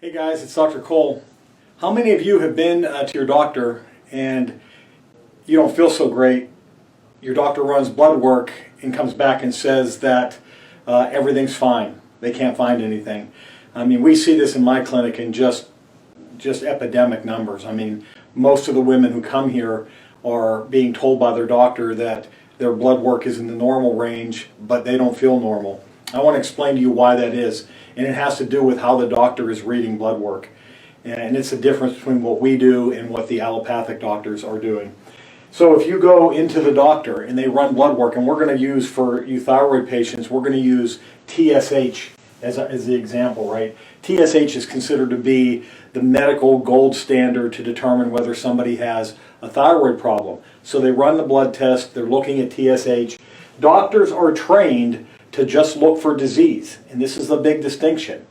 Hey guys, it's Dr. Cole. How many of you have been to your doctor and you don't feel so great? Your doctor runs blood work and comes back and says that everything's fine. They can't find anything. I mean, we see this in my clinic in just epidemic numbers. I mean, most of the women who come here are being told by their doctor that their blood work is in the normal range, but they don't feel normal. I want to explain to you why that is, and it has to do with how the doctor is reading blood work. And it's the difference between what we do and what the allopathic doctors are doing. So if you go into the doctor and they run blood work, and we're going to use for you thyroid patients, we're going to use TSH as the example, right? TSH is considered to be the medical gold standard to determine whether somebody has a thyroid problem. So they run the blood test, they're looking at TSH. Doctors are trained to just look for disease, and this is the big distinction.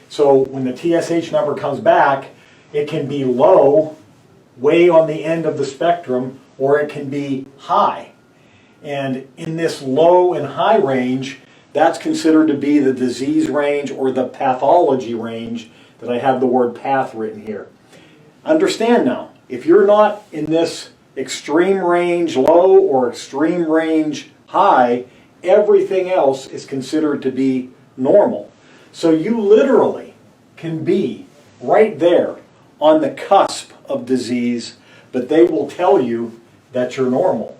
So when the TSH number comes back, it can be low, way on the end of the spectrum, or it can be high. And in this low and high range, that's considered to be the disease range or the pathology range, that I have the word path written here. Understand now, if you're not in this extreme range low or extreme range high, everything else is considered to be normal. So you literally can be right there on the cusp of disease, but they will tell you that you're normal.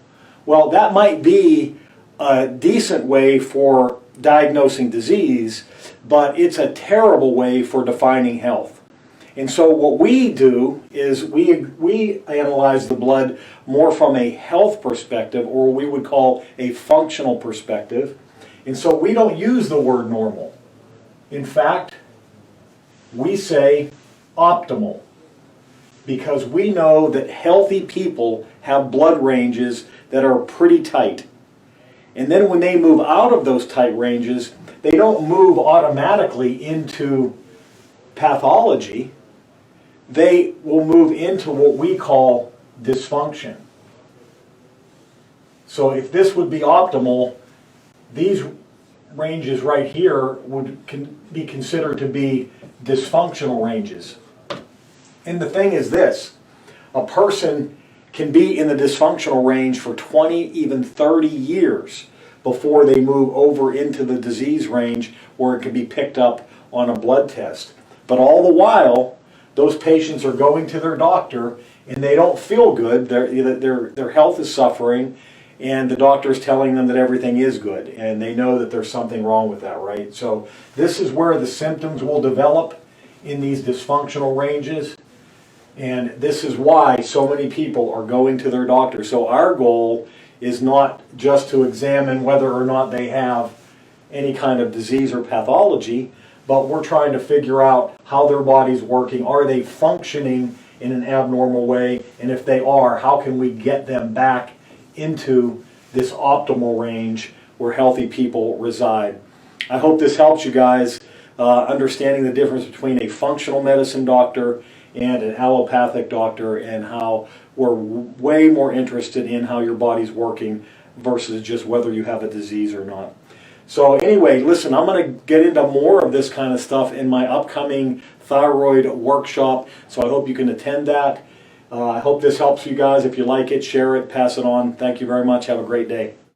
Well, that might be a decent way for diagnosing disease, but it's a terrible way for defining health. And so what we do is we analyze the blood more from a health perspective, or what we would call a functional perspective. And so we don't use the word normal. In fact, we say optimal, because we know that healthy people have blood ranges that are pretty tight. And then when they move out of those tight ranges, they don't move automatically into pathology. They will move into what we call dysfunction. So if this would be optimal, these ranges right here would be considered to be dysfunctional ranges. And the thing is this, a person can be in the dysfunctional range for 20, even 30 years before they move over into the disease range where it can be picked up on a blood test. But all the while, those patients are going to their doctor and they don't feel good. Their health is suffering, and the doctor is telling them that everything is good, and they know that there's something wrong with that, right? So this is where the symptoms will develop in these dysfunctional ranges, and this is why so many people are going to their doctor. So our goal is not just to examine whether or not they have any kind of disease or pathology, but we're trying to figure out how their body's working. Are they functioning in an abnormal way? And if they are, how can we get them back into this optimal range where healthy people reside? I hope this helps you guys understanding the difference between a functional medicine doctor and an allopathic doctor, and how we're way more interested in how your body's working versus just whether you have a disease or not. So anyway, listen, I'm going to get into more of this kind of stuff in my upcoming thyroid workshop, so I hope you can attend that. I hope this helps you guys. If you like it, share it, pass it on. Thank you very much. Have a great day.